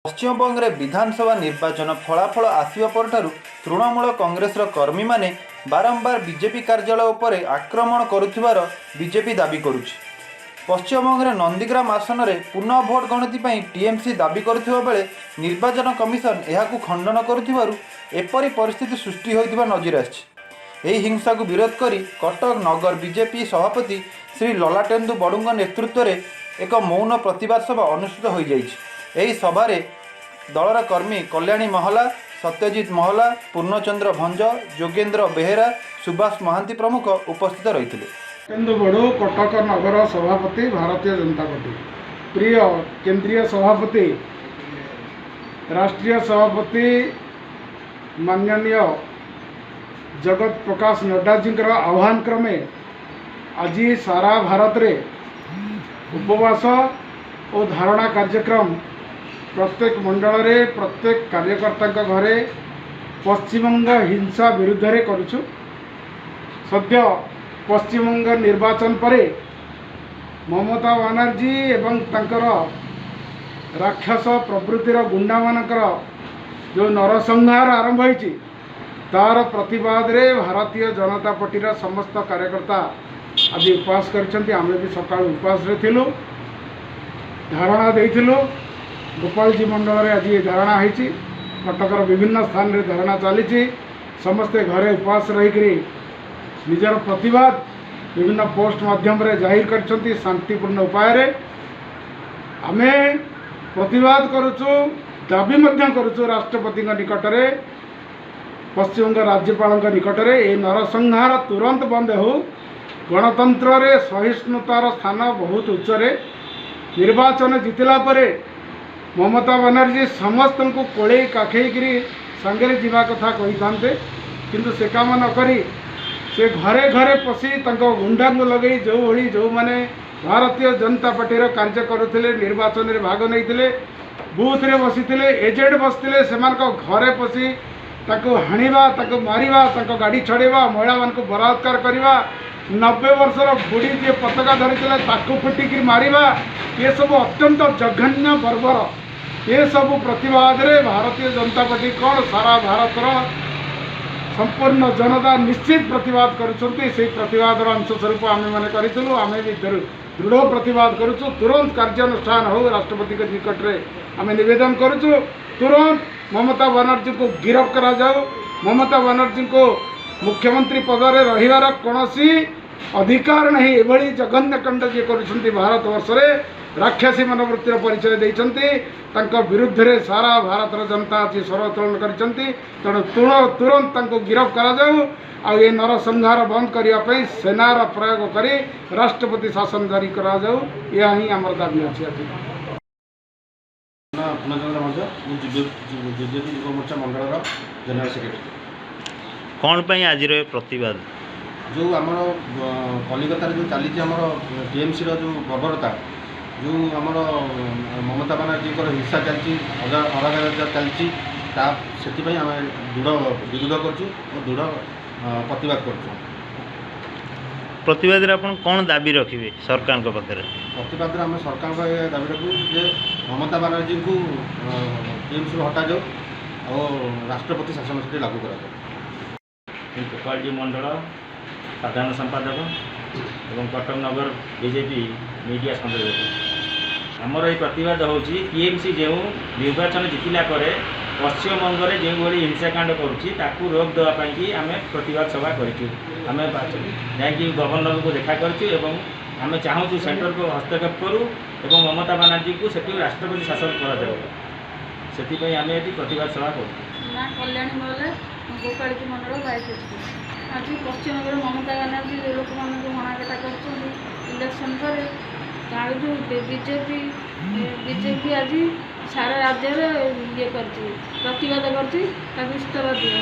पश्चिमबंग में विधानसभा निर्वाचन फलाफल आसिबा परठारु तृणमूल कांग्रेसर कर्मी माने बारंबार बीजेपी कार्यालय उपर आक्रमण करुथिबार बीजेपी दाबी करुछि। पश्चिमबंग में नंदीग्राम आसन में पुनः भोट गणति पर टीएमसी दाबी करुथिबा बेले निर्वाचन कमिशन एहाकु खंडन करुथिबारु एपरि परिस्थिति सृष्टि होइतिबा नजर आछि। एही हिंसा को विरोध करी कटक नगर बीजेपी सभापति श्री ललाटेन्दु बड़ुंग नेतृत्व में एक मौन प्रतिवाद सभा अनुष्ठित हो जाइछि। एही सभारे दलर कर्मी कल्याणी महला, सत्यजित महला, पूर्णचंद्र भंज, जोगेन्द्र बेहेरा, सुभाष महांती प्रमुख उपस्थित रही। ललाटेन्दु बड़ू कटक नगर सभापति भारतीय जनता पार्टी, प्रिय केंद्रीय सभापति राष्ट्रीय सभापति माननीय जगत प्रकाश नड्डा जी आह्वान क्रमे आज सारा भारत रे उपवास और धारणा कार्यक्रम प्रत्येक मंडल रे प्रत्येक कार्यकर्ता घरे पश्चिमबंग हिंसा विरुद्ध रे करूछु। सद्य पश्चिमबंग निर्वाचन पर ममता बनर्जी एवं तांकर राक्षस प्रवृत्तिर गुंडा मानकर जो नरसंहार आरंभ होइछि तार प्रतिवाद रे भारतीय जनता पार्टी समस्त कार्यकर्ता आज उपवास करछन्ति। आमे भी सकाळ उपवास रे थिलु, धारणा देइथिलु। गोपालजी मंडल रे आज धारणा होइछि, कटकर विभिन्न स्थान रे धारणा चली। समस्ते घरे उपवास रही निजर प्रतिवाद विभिन्न पोस्ट माध्यम रे जाहिर करछन्ति। शांतिपूर्ण उपाय रे आमे प्रतिवाद करूछु, दाबी मध्य करूछु राष्ट्रपति निकट रे, पश्चिमबंग राज्यपाल निकट रे ए नरसंहार तुरंत बंद हो। गणतंत्र रे सहिष्णुतार स्थान बहुत उच्च रे। निर्वाचन जितला परे ममता बनर्जी समस्त को कोड़े काखेकरी संगे जीवा कथा कही था, किंतु से काम न करी से घरे घरे पशि गुंडा को लगे जो भली जो माने भारतीय जनता पार्टी कार्य करुले, निर्वाचन में भाग नहीं, बूथ रे बसी एजेंट बसते से घरे पशि हाणिबा, मारिबा, गाड़ी छड़ेबा, महिला मान को बलात्कार करवा, 90 वर्षर बुढ़ी जी पताका धरी फुटिक मारिबा, ये सब अत्यंत जघन्य बर्बर। ये सब प्रतिवाद रे भारतीय जनता पार्टी कौन सारा भारतर संपूर्ण जनता निश्चित प्रतिवाद करुछन्ति। से प्रतिवादर अंश स्वरूप आमे माने करितलु। आमे भी दृढ़ प्रतिवाद करुछु। तुरंत कार्यानुष्ठान हो राष्ट्रपति के निकट रे आमे निवेदन करुछु। तुरंत ममता बनर्जी को गिरफ्त करा जाओ। ममता बनर्जी को मुख्यमंत्री पद रे रहिवार कोनोसी अधिकार नहीं। एभली जघन्य कांड जे करुछन्ति भारत वर्ष रे राक्षसी मनोवृत्तिर परिचय देइछन्ति। तांको विरुद्ध रे सारा भारतर जनता आज स्वर उत्तोलन करिछन्ति। तेणु तुरंत तांको गिरफ्त करा जाओ। आ ये नरसंहार बंद करिया पई सेनार प्रयोग करी राष्ट्रपति शासन जारी करा जाओ। या ही हमर दाबी अछि। पूर्णचंद्र भंज बीजेपी युव मोर्चा मंडल जनरल सेक्रेटरी। कौन पाई आज प्रतिवाद जो आमर कलिकतार जो चली टीएमसी जो बर्बरता, जो आमर ममता बनर्जी हिंसा चलती, अराजकता चलती, से आम दृढ़ विरोध करूँ और दृढ़ प्रतिवाद करूँ। प्रतिवाद आप कौन दाबी रखिए सरकार पाखे? प्रतिवाद आम सरकार दाबी रखू जे ममता बनर्जी को टीएमसी हटा जाऊ और राष्ट्रपति शासन से लागू करा जाऊ। गोपालजी मंडल साधारण संपादक एवं कटक नगर बीजेपी मीडिया संयोजक। आमर ये प्रतिवाद हूँ टीएमसी जो निर्वाचन जितला पर पश्चिमबंग में जो भाई हिंसाकांड करूँ रोक देवाई आम प्रतिवाद सभा करूँ। आम जाकि गवर्नर को देखा करूँ, आम चाहूँ सेंटर को हस्तक्षेप करूँ और ममता बनर्जी को से राष्ट्रपति शासन कर आम ये प्रतिवाद सभा करूँ। कल्याणी महला गोपालजी मंडल भाई आज पश्चिमबंग ममता बनर्जी लोक मान हणाकटा कर इलेक्शन पर जो बीजेपी आज सारा राज्य ये कर प्रतिवाद कर इस्तीफा दिया।